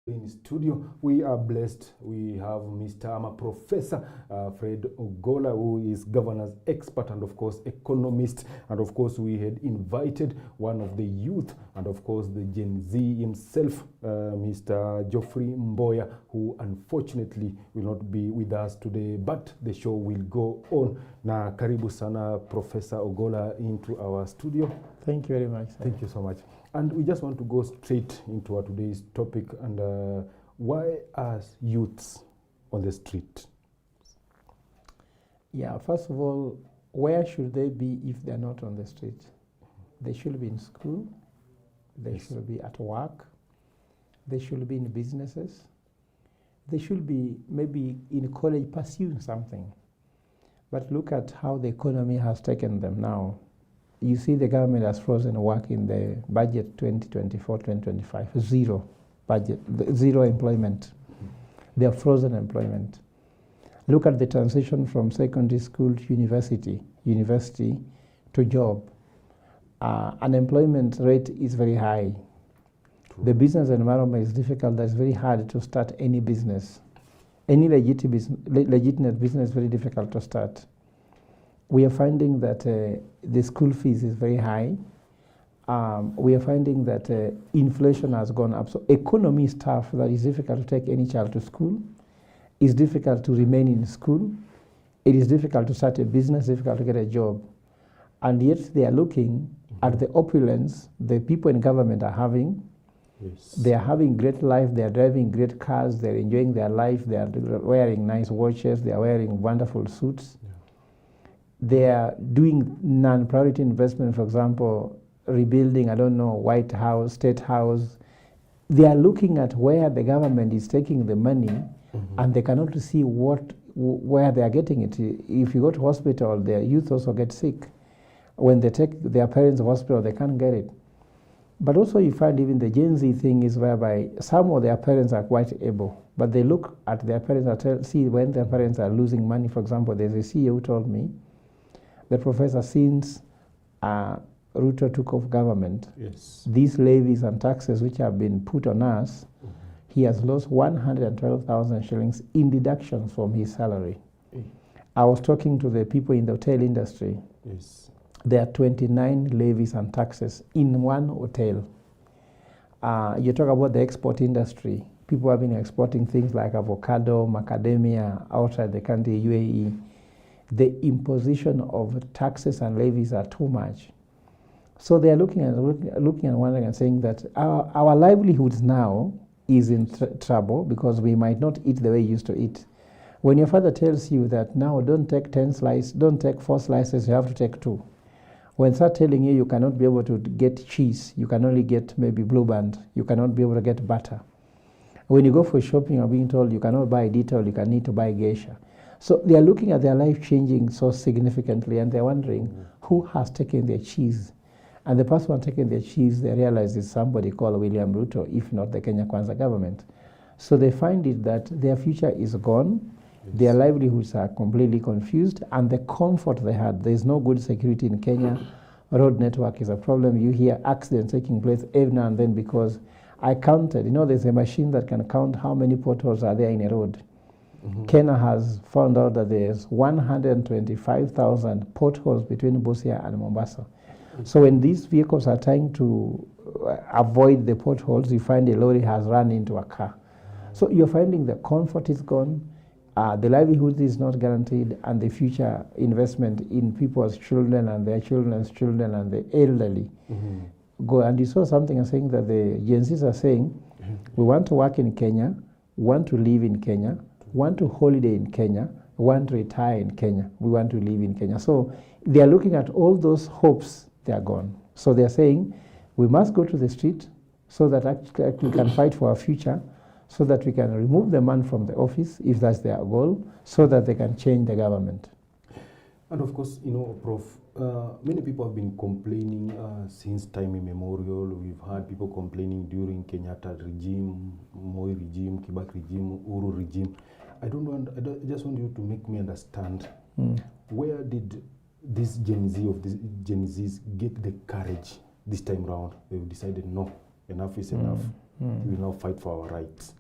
In studio, we are blessed. We have Professor Fred Ogolla, who is governance expert and, of course, economist. And, of course, we had invited one of the youth and, of course, the Gen Z himself, Mr. Geoffrey Mboya, who unfortunately will not be with us today, but the show will go on. Na karibu sana, Professor Ogolla, into our studio. Thank you very much, sir. Thank you so much. And we just want to go straight into our today's topic. And why are youths on the street? Yeah, first of all, where should they be if they're not on the street? They should be in school. They should be at work. They should be in businesses. They should be maybe in college pursuing something. But look at how the economy has taken them now. You see the government has frozen work in the budget 2024-2025. Zero budget, zero employment. They have frozen employment. Look at the transition from secondary school to university to job. Unemployment rate is very high. True. The business environment is difficult. It's very hard to start any business. Any legitimate business is very difficult to start. We are finding that the school fees is very high. We are finding that inflation has gone up. So economy is tough. That is difficult to take any child to school. It's difficult to remain in school. It is difficult to start a business, difficult to get a job. And yet they are looking at the opulence the people in government are having. Yes. They are having great life. They are driving great cars. They are enjoying their life. They are wearing nice watches. They are wearing wonderful suits. They are doing non-priority investment, for example, rebuilding, White House, State House. They are looking at where the government is taking the money, and they cannot see where they are getting it. If you go to hospital, their youth also get sick. When they take their parents to hospital, they can't get it. But also you find even the Gen Z thing is whereby some of their parents are quite able, but they look at their parents and see when their parents are losing money. For example, there's a CEO who told me, the professor, since Ruto took off government, these levies and taxes which have been put on us, he has lost 112,000 shillings in deductions from his salary. I was talking to the people in the hotel industry. There are 29 levies and taxes in one hotel. You talk about the export industry. People have been exporting things like avocado, macadamia outside the country, UAE. The imposition of taxes and levies are too much. So they are looking and wondering and saying that our livelihoods now is in trouble because we might not eat the way we used to eat. When your father tells you that now don't take 10 slices, don't take 4 slices, you have to take 2. When they start telling you you cannot be able to get cheese, you can only get maybe Blue Band, you cannot be able to get butter. When you go for shopping, you're being told you cannot buy Dettol, you need to buy Geisha. So they are looking at their life changing so significantly, and they're wondering who has taken their cheese. And the person who has taken their cheese, they realize is somebody called William Ruto, if not the Kenya Kwanza government. So they find it that their future is gone, their livelihoods are completely confused, and the comfort they had, there's no good security in Kenya. Road network is a problem. You hear accidents taking place every now and then because I counted. There's a machine that can count how many potholes are there in a road. Kenya has found out that there's 125,000 potholes between Busia and Mombasa. So when these vehicles are trying to avoid the potholes, you find a lorry has run into a car. So you're finding the comfort is gone, the livelihood is not guaranteed, and the future investment in people's children and their children's children and the elderly go. And you saw something saying that the Gen Zs are saying, we want to work in Kenya, want to live in Kenya, want to holiday in Kenya, want to retire in Kenya, we want to live in Kenya. So they are looking at all those hopes, they are gone. So they are saying, we must go to the street so that actually we can fight for our future, so that we can remove the man from the office, if that's their goal, so that they can change the government. And of course, Prof, many people have been complaining since time immemorial. We've had people complaining during Kenyatta regime, Moi regime, Kibaki regime, Uhuru regime. I just want you to make me understand, where did this Gen Zs get the courage this time around? They've decided, no, enough is enough. We will now fight for our rights.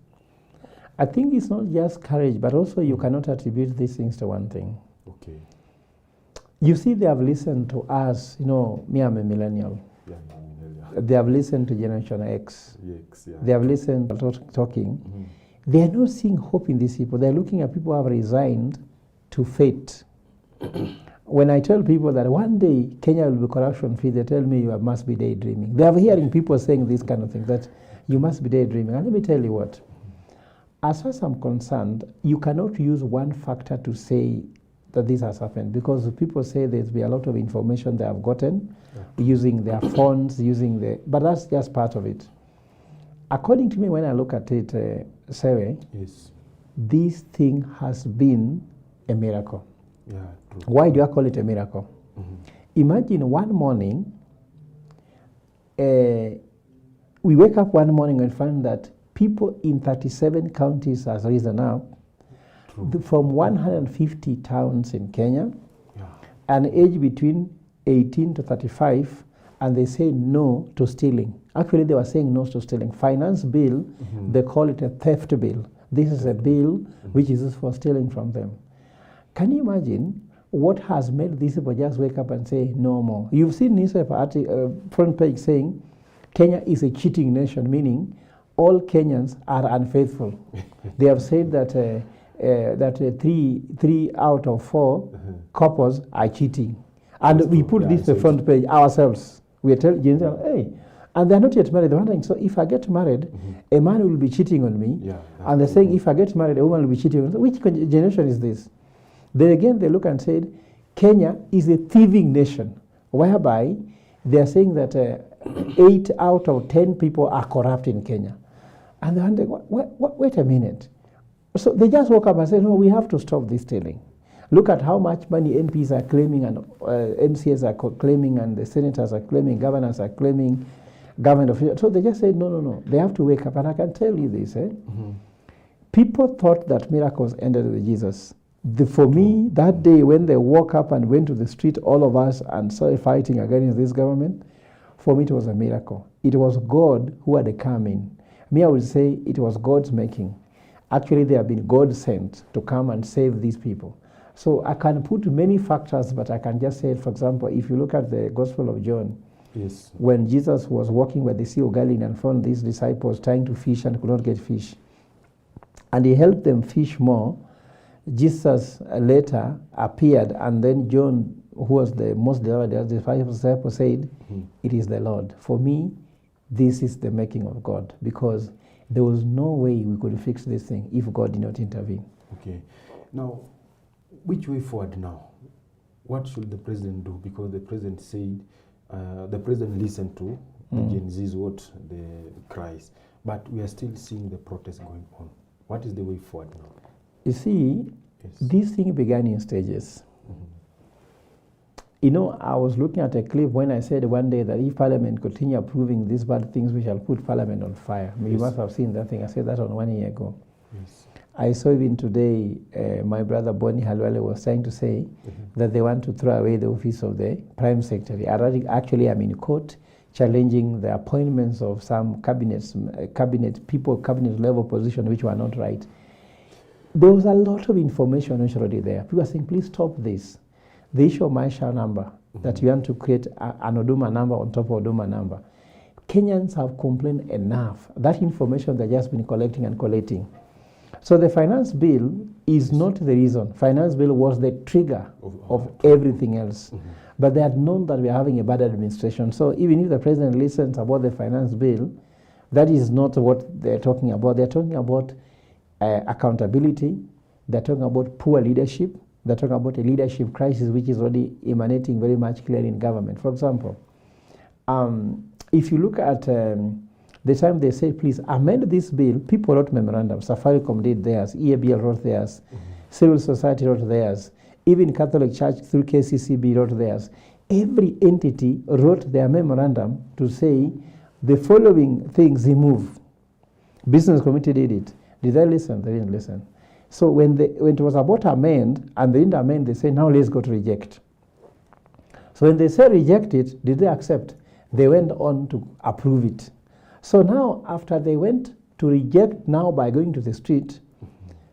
I think it's not just courage, but also you cannot attribute these things to one thing. Okay. You see, they have listened to us. You know, me, I'm a millennial. Yeah, They have listened to Generation X. Yes, yeah. They have listened to talking. They are not seeing hope in these people. They're looking at people who have resigned to fate. When I tell people that one day Kenya will be corruption-free, they tell me you must be daydreaming. They are hearing people saying this kind of thing, that you must be daydreaming. And let me tell you what. As far as I'm concerned, you cannot use one factor to say that this has happened, because people say there's been a lot of information they have gotten using their phones, but that's just part of it. According to me, when I look at it, Sewe, Yes. this thing has been a miracle. Yeah, true. Why do I call it a miracle? Imagine one morning, we wake up one morning and find that people in 37 counties has risen up from 150 towns in Kenya, an age between 18 to 35, and they say no to stealing. Actually, they were saying no to stealing. Finance bill, they call it a theft bill. This is a bill which is for stealing from them. Can you imagine what has made these people just wake up and say no more? You've seen newspaper front page saying Kenya is a cheating nation, meaning all Kenyans are unfaithful. They have said that three out of four couples are cheating. And we put this the front page ourselves. We tell General, hey, and they're not yet married. They're wondering, so if I get married, a man will be cheating on me. Yeah, and they're saying, if I get married, a woman will be cheating on me. Which generation is this? Then again, they look and said, Kenya is a thieving nation, whereby they're saying that 8 out of 10 people are corrupt in Kenya. And they're wondering, wait a minute. So they just woke up and said, no, we have to stop this stealing. Look at how much money MPs are claiming, and MCAs are claiming, and the senators are claiming, governors are claiming, government officials. So they just said, no. They have to wake up. And I can tell you this. People thought that miracles ended with Jesus. For me, that day when they woke up and went to the street, all of us, and started fighting against this government, for me it was a miracle. It was God who had come in. Me, I would say it was God's making. Actually, they have been God sent to come and save these people. So I can put many factors, but I can just say, for example, if you look at the Gospel of John, yes, when Jesus was walking by the Sea of Galilee and found these disciples trying to fish and could not get fish, and he helped them fish more, Jesus later appeared, and then John, who was the most devout disciple, said, it is the Lord. For me, this is the making of God, because there was no way we could fix this thing if God did not intervene. Okay. Now, which way forward now? What should the president do? Because the president said, the president listened to the Gen Z's what the cries, but we are still seeing the protest going on. What is the way forward now? You see, this thing began in stages. You know, I was looking at a clip when I said one day that if Parliament continue approving these bad things, we shall put Parliament on fire. You must have seen that thing. I said that on 1 year ago. Yes. I saw even today, my brother Bonnie Halwale was trying to say that they want to throw away the office of the Prime Secretary. Actually, I'm in court challenging the appointments of some cabinet level positions which were not right. There was a lot of information already there. People are saying, please stop this. The issue of my share number, that you want to create an Oduma number on top of Oduma number. Kenyans have complained enough. That information they've just been collecting and collating. So the finance bill is not the reason. Finance bill was the trigger of everything else. But they had known that we are having a bad administration. So even if the president listens about the finance bill, that is not what they're talking about. They're talking about accountability. They're talking about poor leadership. They're talking about a leadership crisis which is already emanating very much clearly in government. For example, if you look at the time they said, please amend this bill, people wrote memorandums. Safaricom did theirs, EABL wrote theirs, civil society wrote theirs, even Catholic Church through KCCB wrote theirs. Every entity wrote their memorandum to say the following things remove. Business committee did it. Did they listen? They didn't listen. So when it was about amend, and they didn't amend, they said, now let's go to reject. So when they said reject it, did they accept? They went on to approve it. So now, after they went to reject now by going to the street,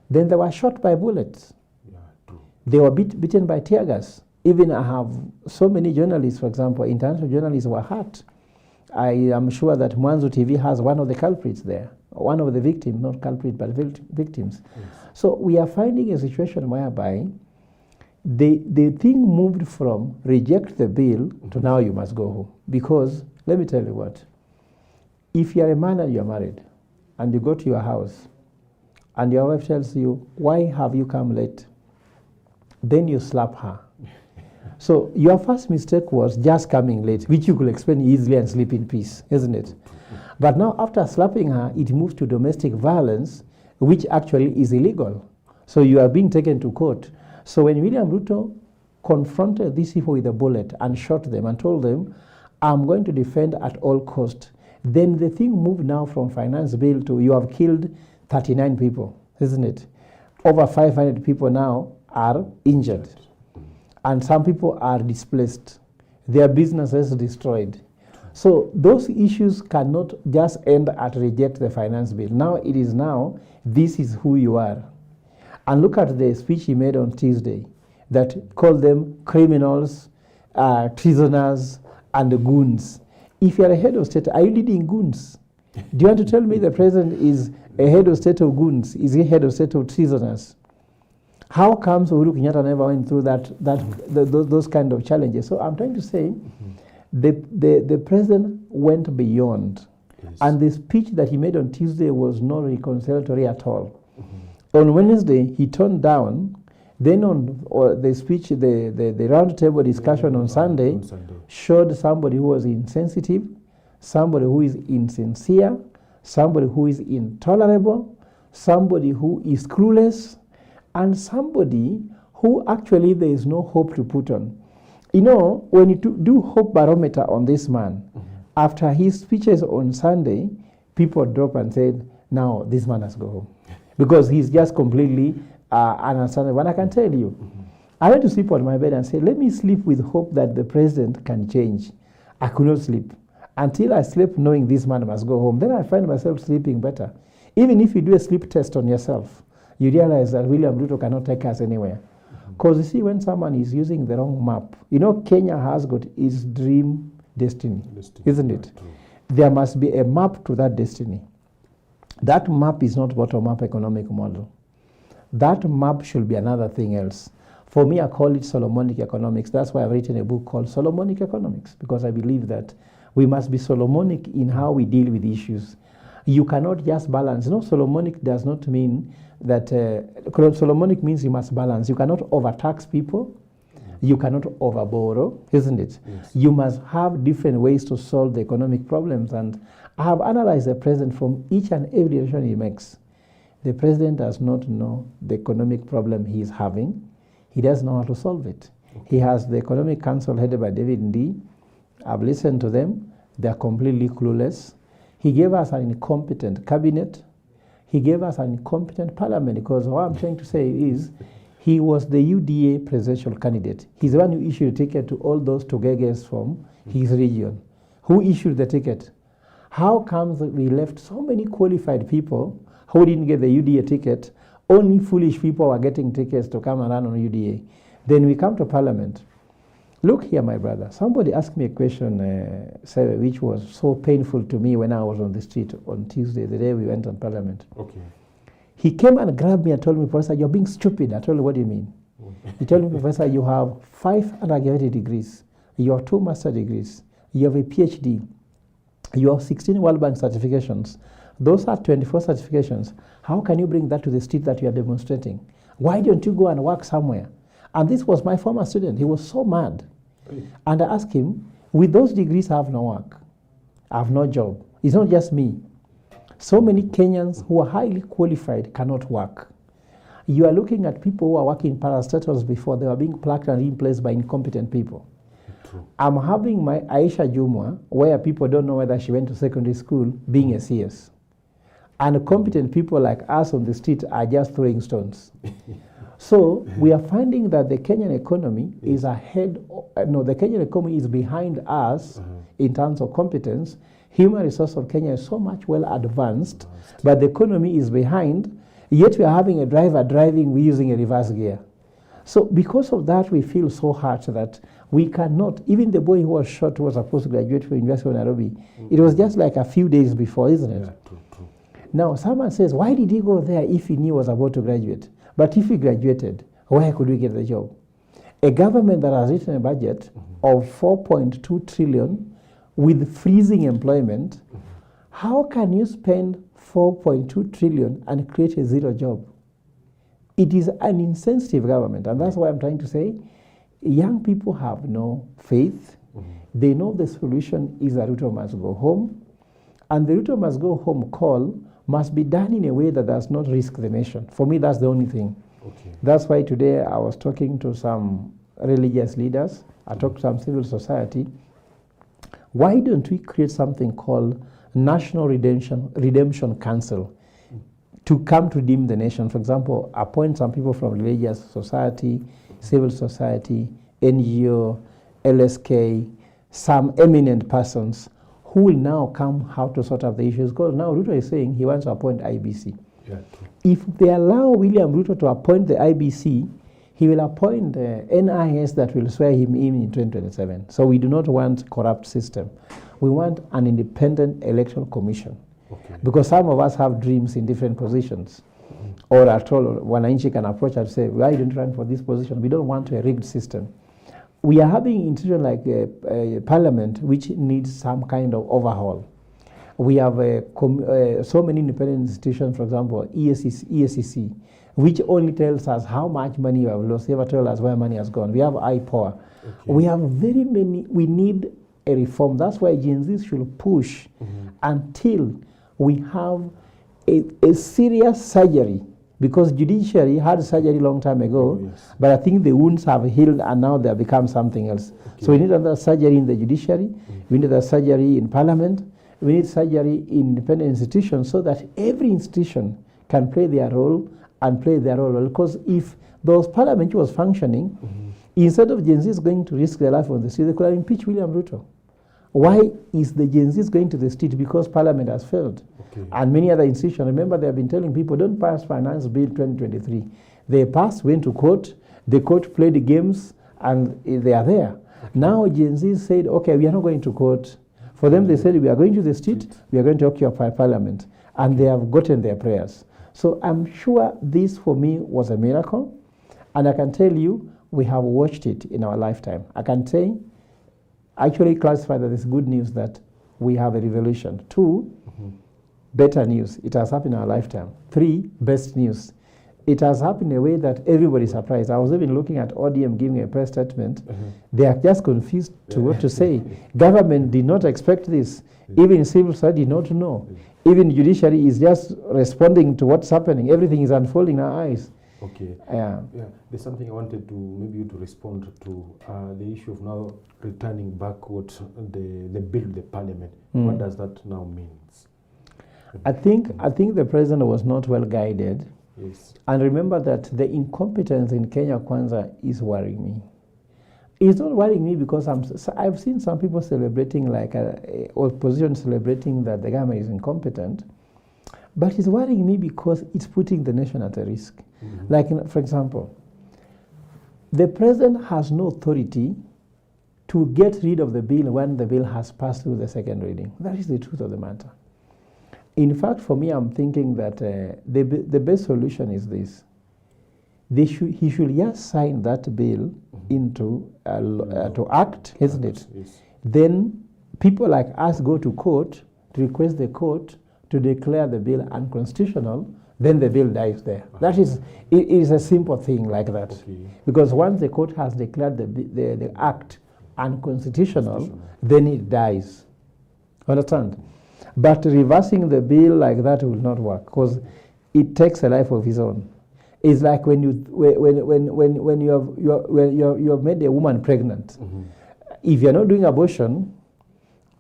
then they were shot by bullets. Yeah, true. They were beaten by tear gas. Even I have so many journalists, for example, international journalists were hurt. I am sure that Mwanzo TV has one of the culprits there, one of the victims, not culprit, but victims. Yes. So we are finding a situation whereby the thing moved from reject the bill to now you must go home. Because, let me tell you what, if you're a man and you're married, and you go to your house, and your wife tells you, why have you come late? Then you slap her. So your first mistake was just coming late, which you could explain easily and sleep in peace, isn't it? But now after slapping her, it moves to domestic violence, which actually is illegal. So you are being taken to court. So when William Ruto confronted these people with a bullet and shot them and told them, I'm going to defend at all cost, then the thing moved now from finance bill to you have killed 39 people, isn't it? Over 500 people now are injured. And some people are displaced. Their businesses destroyed. So those issues cannot just end at reject the finance bill. Now it is now, this is who you are. And look at the speech he made on Tuesday that called them criminals, treasoners, and goons. If you are a head of state, are you leading goons? Do you want to tell me the president is a head of state of goons? Is he head of state of treasoners? How comes Uhuru Kenyatta never went through those kind of challenges? So I'm trying to say the president went beyond. Yes. And the speech that he made on Tuesday was not reconciliatory at all. On Wednesday, he toned down. Then on the speech, the round table discussion on Sunday showed somebody who was insensitive, somebody who is insincere, somebody who is intolerable, somebody who is clueless, and somebody who actually there is no hope to put on. You know, when you do hope barometer on this man, after his speeches on Sunday, people drop and said, now this man has to go home. Because he's just completely understandable. And I can tell you, I went to sleep on my bed and said, let me sleep with hope that the president can change. I could not sleep until I slept knowing this man must go home. Then I find myself sleeping better. Even if you do a sleep test on yourself, you realize that William Ruto cannot take us anywhere. Because you see, when someone is using the wrong map, you know, Kenya has got its dream destiny. Isn't it? True. There must be a map to that destiny. That map is not bottom-up economic model. That map should be another thing else. For me, I call it Solomonic economics. That's why I've written a book called Solomonic Economics, because I believe that we must be Solomonic in how we deal with issues. You cannot just balance. No, Solomonic does not mean that, Solomonic means you must balance. You cannot overtax people. You cannot overborrow, isn't it? Yes. You must have different ways to solve the economic problems. And I have analyzed the president from each and every decision he makes. The president does not know the economic problem he is having. He doesn't know how to solve it. Okay. He has the Economic Council headed by David Ndii. I've listened to them. They're completely clueless. He gave us an incompetent cabinet. He gave us an incompetent parliament, because what I'm trying to say is he was the UDA presidential candidate. He's the one who issued a ticket to all those Togeges from his region. Who issued the ticket? How comes that we left so many qualified people who didn't get the UDA ticket? Only foolish people were getting tickets to come and run on UDA. Then we come to parliament. Look here, my brother. Somebody asked me a question, which was so painful to me when I was on the street on Tuesday, the day we went on parliament. Okay. He came and grabbed me and told me, Professor, you're being stupid. I told him, what do you mean? He told me, Professor, you have 5 undergraduate degrees. You have 2 master degrees. You have a PhD. You have 16 World Bank certifications. Those are 24 certifications. How can you bring that to the street that you are demonstrating? Why don't you go and work somewhere? And this was my former student. He was so mad. And I asked him, with those degrees, I have no work. I have no job. It's not just me. So many Kenyans who are highly qualified cannot work. You are looking at people who are working parastatals before they were being plucked and replaced by incompetent people. True. I'm having my Aisha Jumwa, where people don't know whether she went to secondary school, being a CS. And competent people like us on the street are just throwing stones. So we are finding that the Kenyan economy is ahead, the Kenyan economy is behind us in terms of competence. Human resource of Kenya is so much well advanced, but the economy is behind, yet we are having a driver driving, we're using a reverse gear. So because of that, we feel so hurt that we cannot, even the boy who was shot who was supposed to graduate from University of Nairobi, it was just like a few days before, isn't it? Yeah, true. Now, someone says, why did he go there if he knew he was about to graduate? But if he graduated, where could we get the job? A government that has written a budget of 4.2 trillion with freezing employment, how can you spend 4.2 trillion and create a zero job? It is an insensitive government, and that's why I'm trying to say young people have no faith. They know the solution is that Ruto must go home, and the Ruto must go home call must be done in a way that does not risk the nation. For me, that's the only thing. Okay. That's why today I was talking to some religious leaders, I talked to some civil society. Why don't we create something called National Redemption Council to come to redeem the nation? For example, appoint some people from religious society, civil society, NGO, LSK, some eminent persons who will now come how to sort out the issues. Because now Ruto is saying he wants to appoint IBC. Yeah, if they allow William Ruto to appoint the IBC, he will appoint the NIS that will swear him in 2027. So we do not want corrupt system. We want an independent electoral commission. Okay. Because some of us have dreams in different positions. Or at all, Wananchi can approach and say, why don't you run for this position? We don't want a rigged system. We are having institutions like a parliament which needs some kind of overhaul. We have so many independent institutions, for example, ESCC, which only tells us how much money you have lost, never tell us where money has gone. We have iPower. Okay. We have very many, we need a reform. That's why Gen Z should push until we have a serious surgery. Because judiciary had surgery long time ago, but I think the wounds have healed and now they have become something else. Okay. So we need another surgery in the judiciary, we need a surgery in parliament, we need surgery in independent institutions so that every institution can play their role and play their role well. Because if those parliament was functioning, instead of Gen Zs going to risk their life on the street, they could have impeached William Ruto. Why is the Gen Zs going to the street? Because parliament has failed. Okay. And many other institutions, remember they have been telling people, don't pass finance bill 2023. They passed, went to court, the court played the games, and they are there. Okay. Now Gen Z said, okay, we are not going to court. For them, they said, we are going to the street, we are going to occupy parliament. And they have gotten their prayers. So I'm sure this, for me, was a miracle. And I can tell you, we have watched it in our lifetime. I can say, actually classify that as good news that we have a revolution. 2, better news. It has happened in our lifetime. 3, best news. It has happened in a way that everybody is surprised. I was even looking at ODM giving a press statement. They are just confused to what to say. Government did not expect this. Even civil society did not know. Even judiciary is just responding to what's happening. Everything is unfolding in our eyes. Okay. Yeah. There's something I wanted to maybe you to respond to the issue of now returning back what the bill to the parliament. What does that now mean? I think the president was not well guided. Yes. And remember that the incompetence in Kenya Kwanza is worrying me. It's not worrying me because I've seen some people celebrating, like opposition celebrating that the government is incompetent. But it's worrying me because it's putting the nation at a risk. Like, for example, the president has no authority to get rid of the bill when the bill has passed through the second reading. That is the truth of the matter. In fact, for me, I'm thinking that the best solution is this. He should just sign that bill into to act, isn't it? Yes. Then people like us go to court to request the court to declare the bill unconstitutional, then the bill dies there. That is, it is a simple thing like that. Okay. Because once the court has declared the act unconstitutional, then it dies. Understand? But reversing the bill like that will not work because it takes a life of its own. It's like when you have made a woman pregnant. If you're not doing abortion,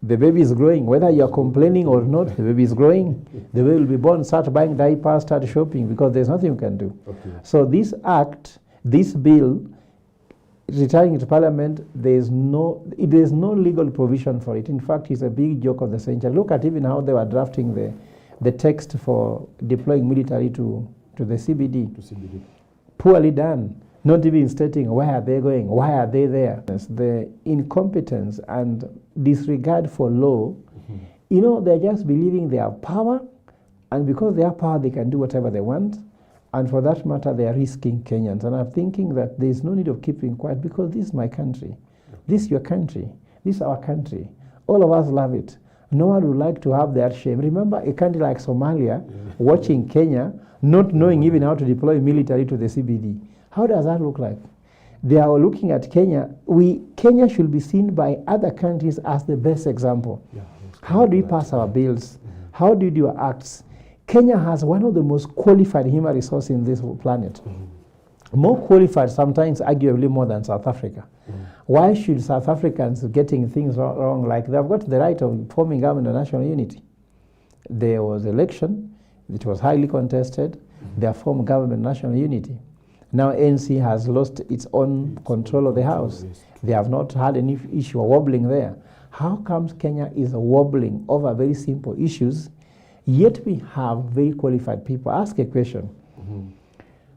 The baby is growing. Whether you are complaining or not, the baby is growing. The baby will be born, start buying diapers, start shopping, because there's nothing you can do. Okay. So this act, this bill, returning to Parliament, there's no legal provision for it. In fact, it's a big joke of the century. Look at even how they were drafting the text for deploying military to the CBD. To CBD. Poorly done. Not even stating where are they going, why are they there. The incompetence and disregard for law, they're just believing they have power, and because they have power, they can do whatever they want. And for that matter, they are risking Kenyans. And I'm thinking that there's no need of keeping quiet, because this is my country. This is your country. This is our country. All of us love it. No one would like to have that shame. Remember a country like Somalia watching Kenya, not knowing even how to deploy military to the CBD. How does that look like? They are looking at Kenya. Kenya should be seen by other countries as the best example. Yeah, how do we pass our bills? How do we do our acts? Kenya has one of the most qualified human resources in this planet. More qualified, sometimes arguably more than South Africa. Why should South Africans getting things wrong? Like they've got the right of forming government of national unity. There was election, it was highly contested. They have formed government of national unity. Now ANC has lost its own control of the House. They have not had any issue of wobbling there. How comes Kenya is wobbling over very simple issues, yet we have very qualified people? Ask a question.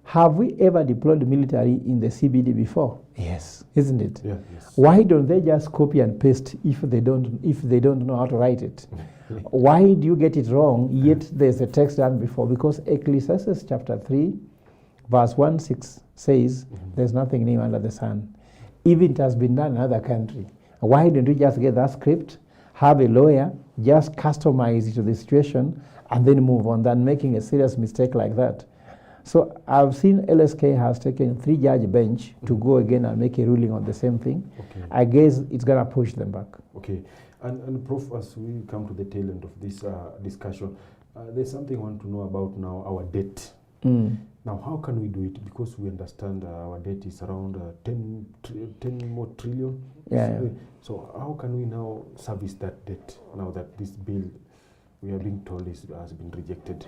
Have we ever deployed military in the CBD before? Yes, isn't it? Yeah, yes. Why don't they just copy and paste if they don't know how to write it? Why do you get it wrong, yet there's a text done before? Because Ecclesiastes chapter 3, verse 1:6 says, there's nothing new under the sun. Even it has been done in another country. Why don't we just get that script, have a lawyer, just customize it to the situation, and then move on than making a serious mistake like that? So I've seen LSK has taken 3-judge bench to go again and make a ruling on the same thing. Okay. I guess it's going to push them back. Okay. And Prof, as we come to the tail end of this discussion, there's something I want to know about now, our debt. Now, how can we do it? Because we understand our debt is around 10 more trillion. Yeah. So how can we now service that debt now that this bill, we are being told, has been rejected?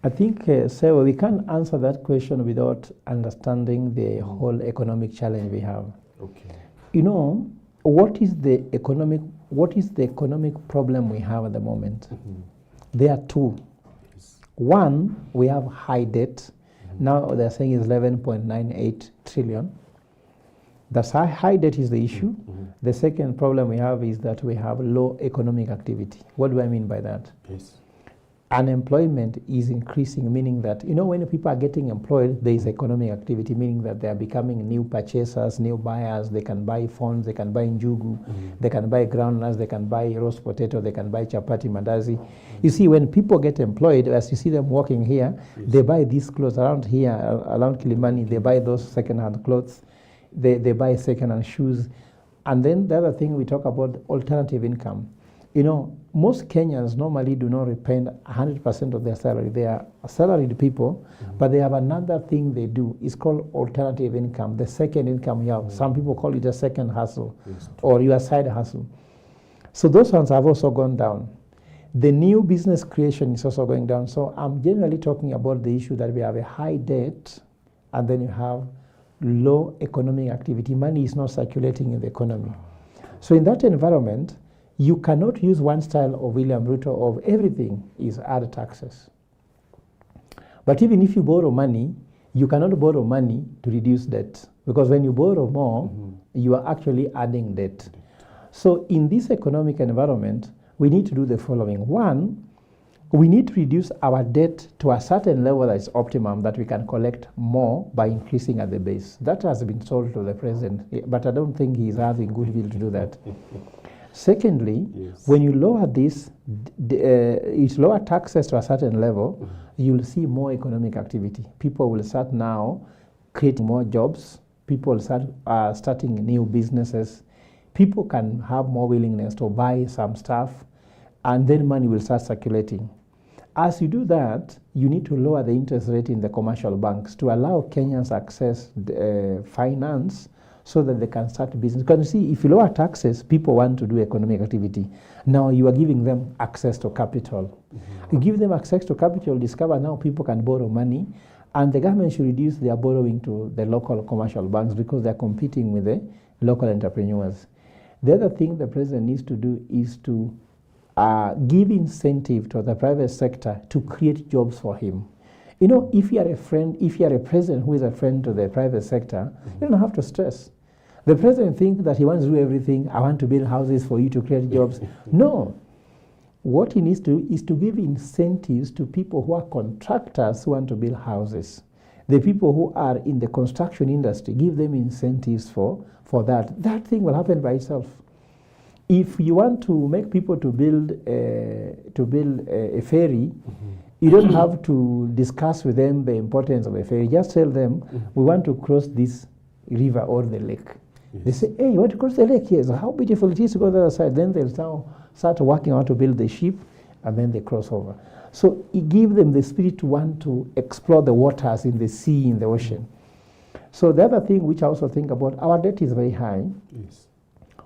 I think, Sarah, we can't answer that question without understanding the whole economic challenge we have. Okay. What is the economic problem we have at the moment? There are two. Yes. One, we have high debt. Now they're saying it's 11.98 trillion. That's high debt is the issue. The second problem we have is that we have low economic activity. What do I mean by that? Yes. Unemployment is increasing, meaning that, when people are getting employed, there is economic activity, meaning that they are becoming new purchasers, new buyers. They can buy phones, they can buy njugu, they can buy groundnuts, they can buy roast potato, they can buy chapati, mandazi. You see, when people get employed, as you see them walking here, they buy these clothes around here, around Kilimani, they buy those second-hand clothes, they buy second-hand shoes. And then the other thing we talk about, alternative income. Most Kenyans normally do not repay 100% of their salary. They are salaried people, but they have another thing they do. It's called alternative income, the second income you have. Some people call it a second hustle or your side hustle. So those ones have also gone down. The new business creation is also going down. So I'm generally talking about the issue that we have a high debt and then you have low economic activity. Money is not circulating in the economy. So in that environment, you cannot use one style of William Ruto of everything is add taxes. But even if you borrow money, you cannot borrow money to reduce debt. Because when you borrow more, you are actually adding debt. So in this economic environment, we need to do the following. One, we need to reduce our debt to a certain level that is optimum, that we can collect more by increasing at the base. That has been told to the president, but I don't think he is having goodwill to do that. Secondly, when you lower this, lower taxes to a certain level, you'll see more economic activity. People will start now creating more jobs. People will start starting new businesses. People can have more willingness to buy some stuff, and then money will start circulating. As you do that, you need to lower the interest rate in the commercial banks to allow Kenyans access finance so that they can start business. Because you see, if you lower taxes, people want to do economic activity. Now you are giving them access to capital. You give them access to capital, discover now people can borrow money, and the government should reduce their borrowing to the local commercial banks because they're competing with the local entrepreneurs. The other thing the president needs to do is to give incentive to the private sector to create jobs for him. You know, if you are a president who is a friend to the private sector, you don't have to stress. The president thinks that he wants to do everything. I want to build houses for you to create jobs. No. What he needs to do is to give incentives to people who are contractors who want to build houses. The people who are in the construction industry, give them incentives for that. That thing will happen by itself. If you want to make people to build a ferry, you don't have to discuss with them the importance of a ferry. Just tell them, we want to cross this river or the lake. Yes. They say, hey, you want to cross the lake? Yes. How beautiful it is to go to the other side. Then they'll now start working on to build the ship, and then they cross over. So it gives them the spirit to want to explore the waters in the sea, in the ocean. So the other thing which I also think about, our debt is very high. Yes.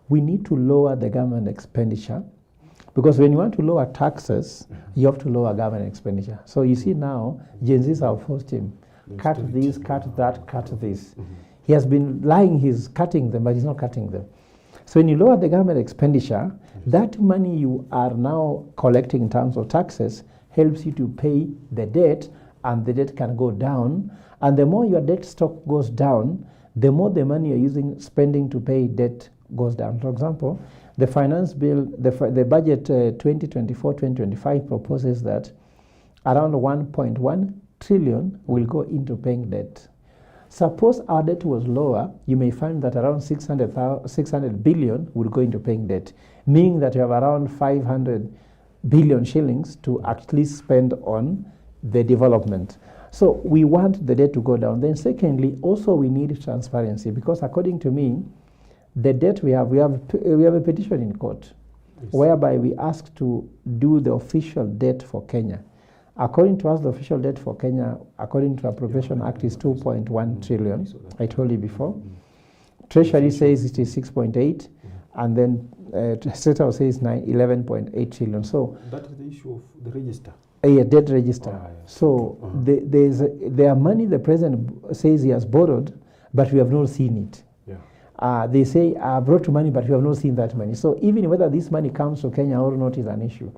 We need to lower the government expenditure, because when you want to lower taxes, you have to lower government expenditure. So you see now, Gen Zs have forced him, cut this, cut that, cut this. He has been lying, he's cutting them, but he's not cutting them. So when you lower the government expenditure, that money you are now collecting in terms of taxes helps you to pay the debt, and the debt can go down. And the more your debt stock goes down, the more the money you're spending to pay debt goes down. For example, the finance bill, the budget 2024-2025 proposes that around 1.1 trillion will go into paying debt. Suppose our debt was lower, you may find that around 600 billion will go into paying debt, meaning that you have around 500 billion shillings to actually spend on the development. So we want the debt to go down. Then secondly, also we need transparency, because according to me, the debt we have a petition in court, yes, whereby we ask to do the official debt for Kenya. According to us, the official debt for Kenya, according to Appropriation Act, is 2.1 trillion. I told you before. Treasury says it is 6.8, and then State House says 11.8 trillion. So that is the issue of the register. A debt register. So there are money the president says he has borrowed, but we have not seen it. They say, I brought money, but we have not seen that money. So even whether this money comes to Kenya or not is an issue.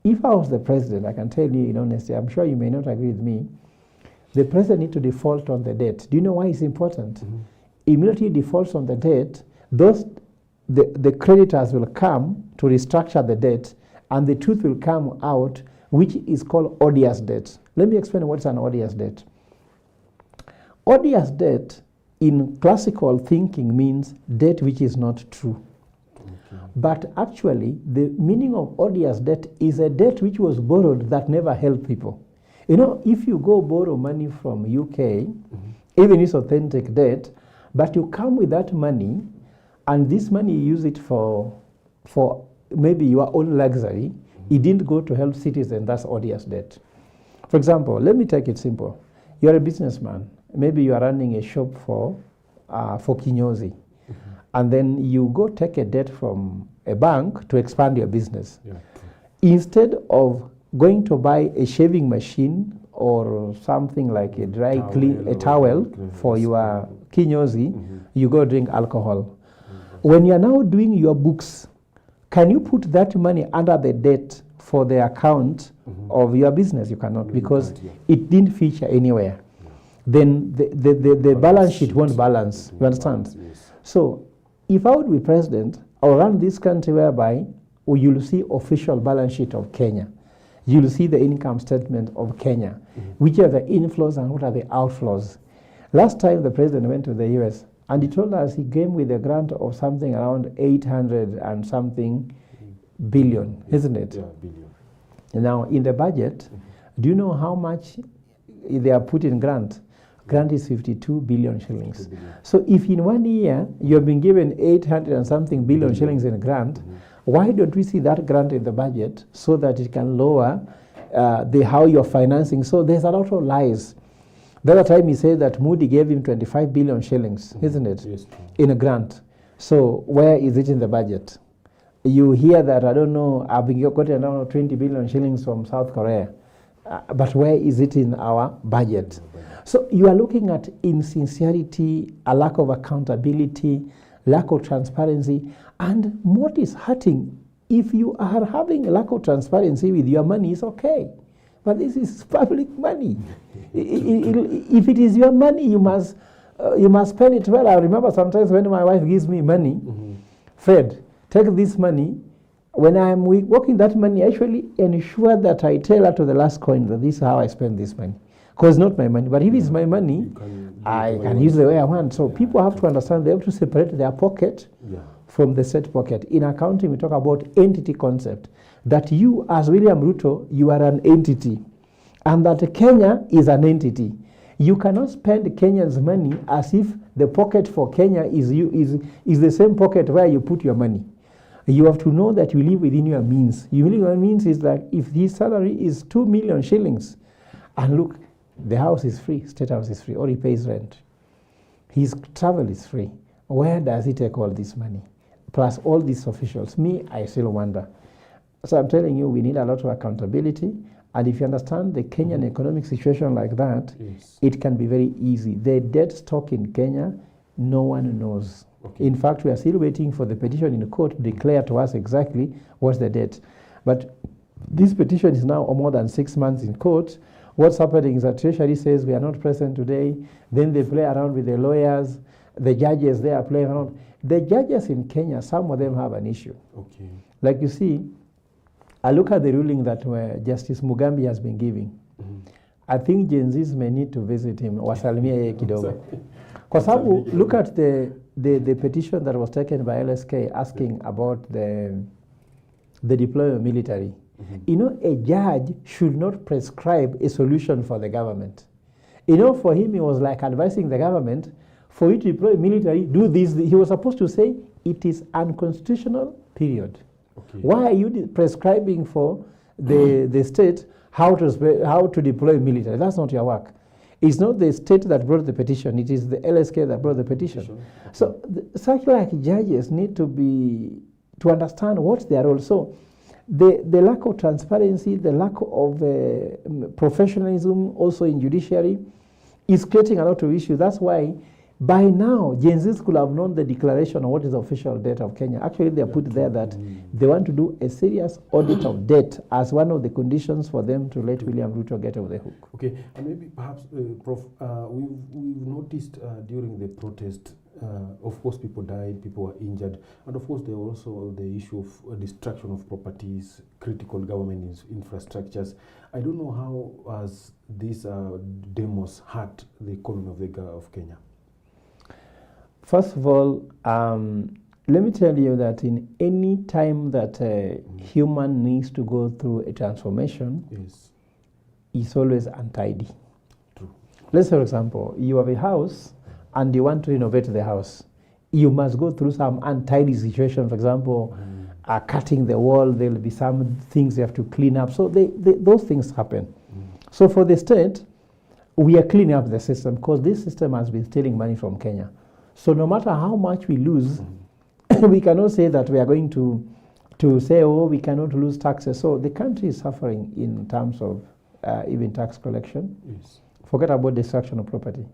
If I was the president, I can tell you in honesty, I'm sure you may not agree with me, the president needs to default on the debt. Do you know why it's important? Immediately defaults on the debt, the creditors will come to restructure the debt, and the truth will come out, which is called odious debt. Let me explain what's an odious debt. Odious debt in classical thinking means debt which is not true. But actually, the meaning of odious debt is a debt which was borrowed that never helped people. You know, if you go borrow money from UK, even it's authentic debt, but you come with that money, and this money you use it for maybe your own luxury, it didn't go to help citizens, that's odious debt. For example, let me take it simple. You're a businessman. Maybe you are running a shop for kinyozi. And then you go take a debt from a bank to expand your business. Instead of going to buy a shaving machine or something like a towel for your kinyozi, you go drink alcohol. When you are now doing your books, can you put that money under the debt for the account of your business? You cannot, because it didn't feature anywhere. Then the balance sheet won't balance. You understand? So if I would be president, I will run this country whereby you'll see official balance sheet of Kenya. You'll see the income statement of Kenya, which are the inflows and what are the outflows. Last time the president went to the US, and he told us he came with a grant of something around 800 and something billion, isn't it? Yeah, billion. Now, in the budget, do you know how much they are put in grant? Grant is 52 billion shillings. 52 billion. So if in 1 year you have been given 800 and something billion shillings in grant, why don't we see that grant in the budget so that it can lower how you're financing? So there's a lot of lies. The other time he said that Moody gave him 25 billion shillings, isn't it? Yes. In a grant. So where is it in the budget? You hear that, I don't know, I've been gotten around 20 billion shillings from South Korea. But where is it in our budget? So you are looking at insincerity, a lack of accountability, lack of transparency, and what is hurting, if you are having a lack of transparency with your money, it's okay. But this is public money. If it is your money, you must spend it well. I remember sometimes when my wife gives me money, Fred, take this money. When I am working that money, I actually ensure that I tell her to the last coin that this is how I spend this money. Because it's not my money. But if it's my money, I can use it the way I want. So people have to understand they have to separate their pocket from the state pocket. In accounting, we talk about entity concept. That you, as William Ruto, you are an entity. And that Kenya is an entity. You cannot spend Kenya's money as if the pocket for Kenya is the same pocket where you put your money. You have to know that you live within your means. You live within your means is like if his salary is 2 million shillings, and look, the house is free, state house is free, or he pays rent. His travel is free. Where does he take all this money? Plus all these officials. Me, I still wonder. So I'm telling you, we need a lot of accountability. And if you understand the Kenyan economic situation like that, it can be very easy. The debt stock in Kenya, no one knows. Okay. In fact, we are still waiting for the petition in the court to declare to us exactly what's the debt. But this petition is now more than 6 months in court. What's happening is that Treasury says we are not present today. Then they play around with the lawyers. The judges, they are playing around. The judges in Kenya, some of them have an issue. Okay. Like you see, I look at the ruling that Justice Mugambi has been giving. I think Gen Zs may need to visit him. Wasalimia yeye kidogo. Kwa sababu, look at the petition that was taken by LSK asking about the deployment of military. You know, a judge should not prescribe a solution for the government. You know, for him, he was like advising the government, for you to deploy military, do this. He was supposed to say, it is unconstitutional, period. Okay. Why are you prescribing for the state how to deploy military? That's not your work. It's not the state that brought the petition. It is the LSK that brought the petition. Okay. So such like judges need to understand what's their role. So the lack of transparency, the lack of professionalism also in judiciary is creating a lot of issues. That's why by now, Gen Zs could have known the declaration of what is the official debt of Kenya. Actually, they put there that they want to do a serious audit of debt as one of the conditions for them to let William Ruto get off the hook. Okay, and maybe perhaps, Prof, we've noticed during the protest, of course, people died, people were injured, and of course, there was also the issue of destruction of properties, critical government infrastructures. I don't know how has these demos hurt the economy of Kenya. First of all, let me tell you that in any time that a human needs to go through a transformation, it's always untidy. True. Let's say, for example, you have a house and you want to renovate the house. You must go through some untidy situation. For example, cutting the wall, there will be some things you have to clean up. So those things happen. So for the state, we are cleaning up the system because this system has been stealing money from Kenya. So no matter how much we lose, we cannot say that we are going to say, oh, we cannot lose taxes. So the country is suffering in terms of even tax collection. Yes. Forget about destruction of property.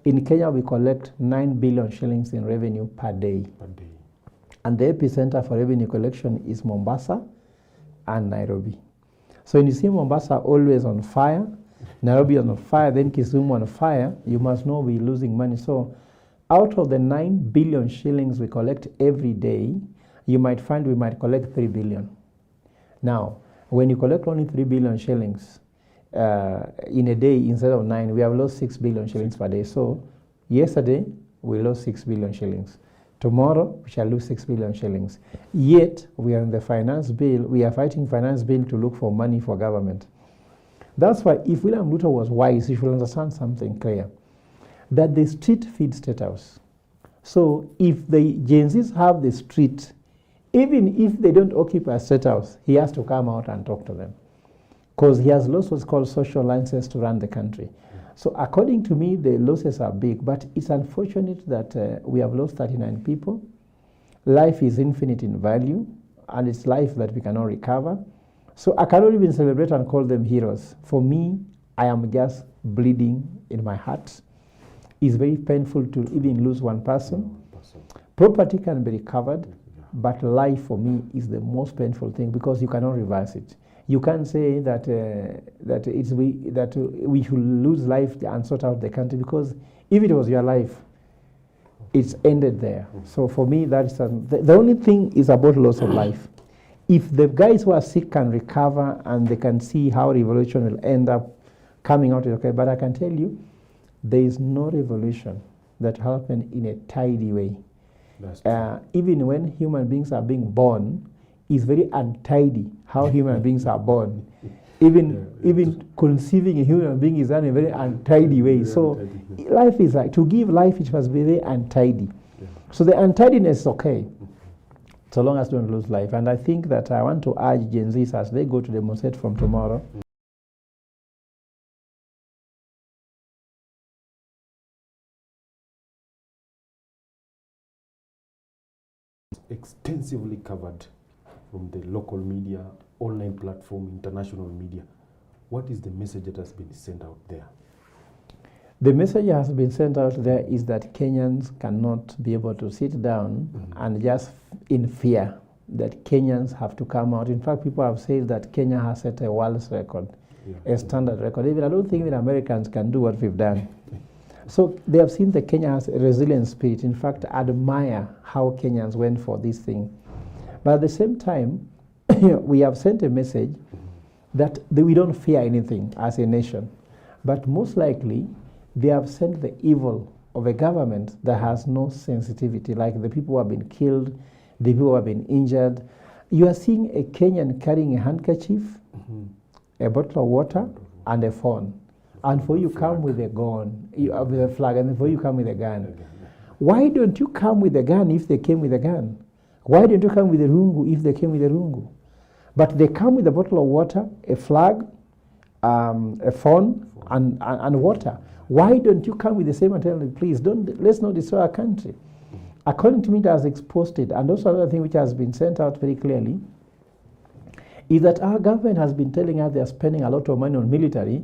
In Kenya, we collect 9 billion shillings in revenue per day. And the epicenter for revenue collection is Mombasa and Nairobi. So when you see Mombasa always on fire, Nairobi on fire, then Kisumu on fire, you must know we're losing money. So out of the 9 billion shillings we collect every day, you might find we might collect 3 billion. Now, when you collect only 3 billion shillings in a day instead of 9, we have lost 6 billion shillings per day. So yesterday, we lost 6 billion shillings. Tomorrow, we shall lose 6 billion shillings. Yet, we are in the finance bill. We are fighting finance bill to look for money for government. That's why if William Ruto was wise, he should understand something clear. That the street feeds state house. So if the Gen Zs have the street, even if they don't occupy a state house, he has to come out and talk to them. Because he has lost what's called social license to run the country. So according to me, the losses are big, but it's unfortunate that we have lost 39 people. Life is infinite in value, and it's life that we cannot recover. So I cannot even celebrate and call them heroes. For me, I am just bleeding in my heart. It's very painful to even lose one person. Property can be recovered, but life for me is the most painful thing because you cannot reverse it. You can't say that we should lose life and sort out the country, because if it was your life, it's ended there. So for me, that's the only thing is about loss of life. If the guys who are sick can recover and they can see how revolution will end up coming out, okay. But I can tell you, there is no revolution that happens in a tidy way. Even when human beings are being born, it's very untidy how human beings are born. Even conceiving a human being is done in a very untidy way. So life is like, to give life, it must be very untidy. So the untidiness is okay, so long as you don't lose life. And I think that I want to urge Gen Zs as they go to demonstrate from tomorrow, extensively covered from the local media, online platform, international media. What is the message that has been sent out there? The message that has been sent out there is that Kenyans cannot be able to sit down and just in fear, that Kenyans have to come out. In fact, people have said that Kenya has set a world record, a standard record. Even I don't think even Americans can do what we've done. So they have seen that Kenya has a resilient spirit. In fact, admire how Kenyans went for this thing. But at the same time, we have sent a message that we don't fear anything as a nation. But most likely, they have sent the evil of a government that has no sensitivity, like the people who have been killed, the people who have been injured. You are seeing a Kenyan carrying a handkerchief, a bottle of water, and a phone. And for you come with a gun, with a flag, and for you come with a gun. Why don't you come with a gun if they came with a gun? Why don't you come with a rungu if they came with a rungu? But they come with a bottle of water, a flag, a phone, and water. Why don't you come with the same and tell them, please, let's not destroy our country? According to me, it has exposed it. And also another thing which has been sent out very clearly is that our government has been telling us they are spending a lot of money on military,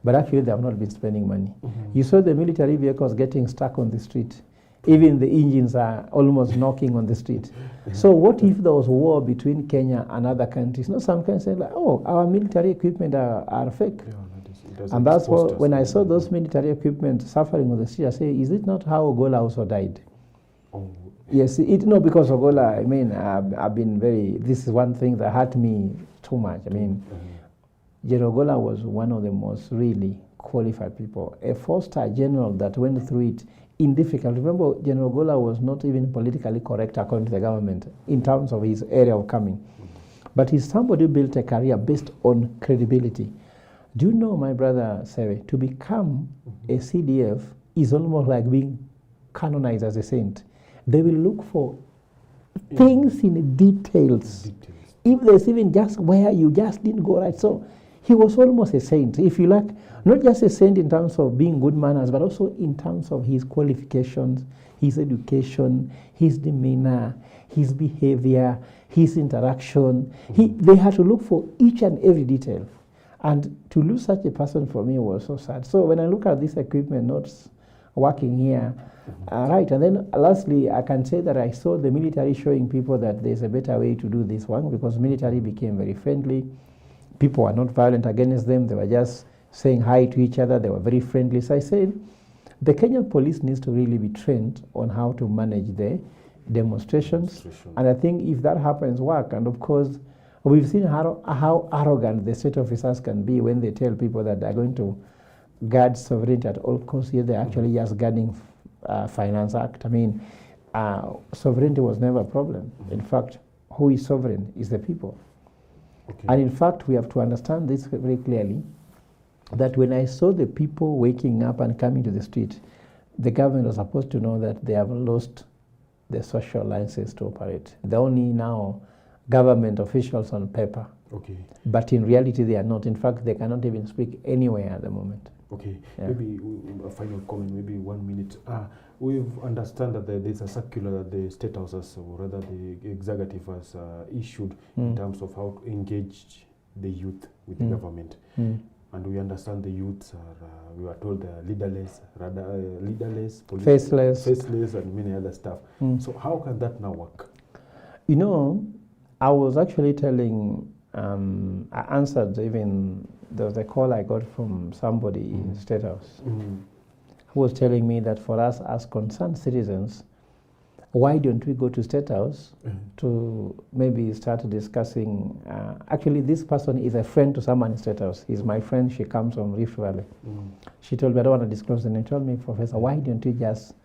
but actually they have not been spending money. You saw the military vehicles getting stuck on the street. Even the engines are almost knocking on the street. So what if there was war between Kenya and other countries? No, some countries say, like, oh, our military equipment are fake. And that's what, when I saw those military equipment suffering on the street, I say, is it not how Ogolla also died? Yes, because Ogolla, I mean, I've been this is one thing that hurt me too much. I mean, General Ogolla was one of the most really qualified people, a four-star general that went through it in difficulty. Remember, General Ogolla was not even politically correct according to the government in terms of his area of coming. But he's somebody who built a career based on credibility. Do you know, my brother Sewe, to become a CDF is almost like being canonized as a saint. They will look for things in details. If there's even just where you just didn't go right. So he was almost a saint, if you like, not just a saint in terms of being good manners, but also in terms of his qualifications, his education, his demeanor, his behavior, his interaction. They had to look for each and every detail. And to lose such a person for me was so sad. So when I look at this equipment not working here, right, and then lastly, I can say that I saw the military showing people that there's a better way to do this one, because military became very friendly. People were not violent against them. They were just saying hi to each other. They were very friendly. So I said, the Kenyan police needs to really be trained on how to manage the demonstrations. And I think if that happens, work. And of course, we've seen how arrogant the state officers can be when they tell people that they're going to guard sovereignty at all costs. Here they're actually just guarding Finance Act. I mean, sovereignty was never a problem. In fact, who is sovereign is the people. And in fact, we have to understand this very clearly, that when I saw the people waking up and coming to the street, the government was supposed to know that they have lost the social license to operate. They're only now government officials on paper. Okay. But in reality, they are not. In fact, they cannot even speak anywhere at the moment. Okay. Yeah. Maybe a final comment, maybe 1 minute. We've understand that there's a circular that the State House has, or rather the executive has issued in terms of how to engage the youth with the government. And we understand the youths are, we are told they are leaderless, faceless, and many other stuff. So how can that now work? You know, I was actually telling, I answered even, there was a call I got from somebody in the State House who was telling me that for us as concerned citizens, why don't we go to State House to maybe start discussing, actually this person is a friend to someone in State House. He's my friend, she comes from Rift Valley. She told me, I don't want to disclose the name. She told me, Professor, why don't you just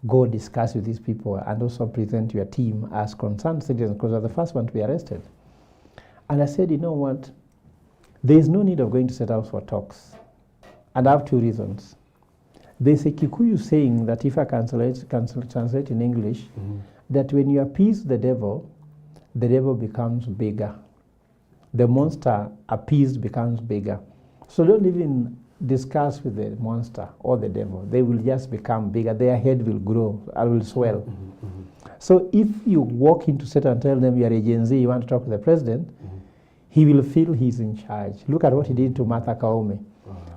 go discuss with these people and also present your team as concerned citizens, because they're the first one to be arrested. And I said, you know what, there is no need of going to State House for talks. And I have two reasons. There's a Kikuyu saying that, if I can translate in English, that when you appease the devil becomes bigger. The monster appeased becomes bigger. So don't even discuss with the monster or the devil. They will just become bigger. Their head will grow, will swell. So if you walk into State and tell them you are a Gen Z, you want to talk to the president, he will feel he's in charge. Look at what he did to Martha Koome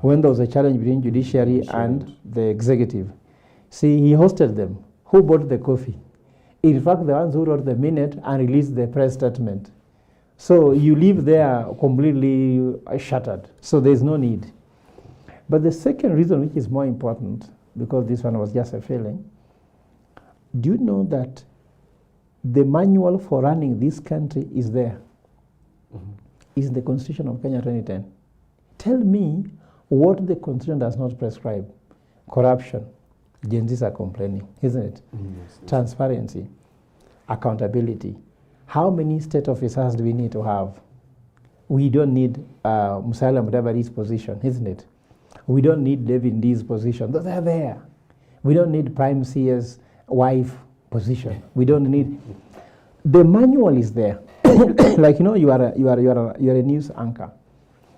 when there was a challenge between judiciary and the executive. See, he hosted them. Who bought the coffee? In fact, the ones who wrote the minute and released the press statement. So you leave there completely shattered. So there's no need. But the second reason, which is more important, because this one was just a feeling, do you know that the manual for running this country is there? Is in the Constitution of Kenya 2010. Tell me what the Constitution does not prescribe. Corruption. Gen Zs are complaining, isn't it? Yes. Transparency. Accountability. How many state officers do we need to have? We don't need Musalia Mudavadi's position, isn't it? We don't need David Nd's position. Those are there. We don't need Prime Seer's wife position. We don't need. The manual is there. Like, you know, you are a news anchor.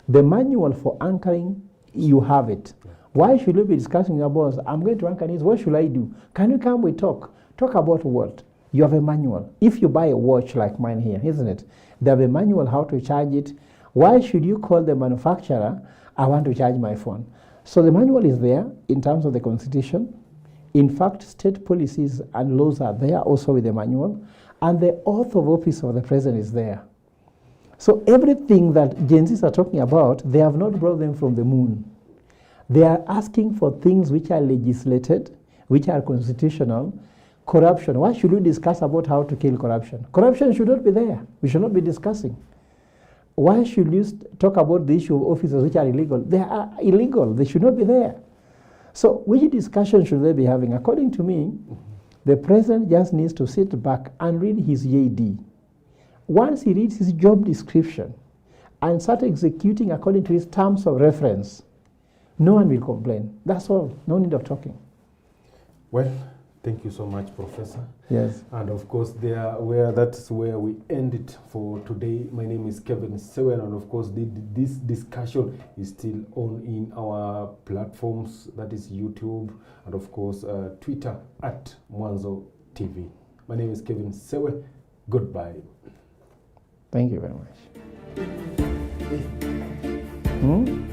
The manual for anchoring, you have it. Why should you be discussing about, I'm going to anchor news, what should I do? Can you come, we talk? Talk about what? You have a manual. If you buy a watch like mine here, isn't it? They have a manual how to charge it. Why should you call the manufacturer, I want to charge my phone? So the manual is there in terms of the Constitution. In fact, state policies and laws are there also with the manual. And the oath of office of the president is there. So everything that Gen Zs are talking about, they have not brought them from the moon. They are asking for things which are legislated, which are constitutional. Corruption. Why should we discuss about how to kill corruption? Corruption should not be there. We should not be discussing. Why should you talk about the issue of officers which are illegal? They are illegal. They should not be there. So which discussion should they be having? According to me, the president just needs to sit back and read his EAD. Once he reads his job description and start executing according to his terms of reference, no one will complain. That's all. No need of talking. Well, thank you so much, Professor. Yes. And of course, that's where we end it for today. My name is Kevin Sewen, and of course, this discussion is still on in our platforms, that is YouTube, and of course, Twitter at Mwanzo TV. My name is Kevin Sewen. Goodbye. Thank you very much.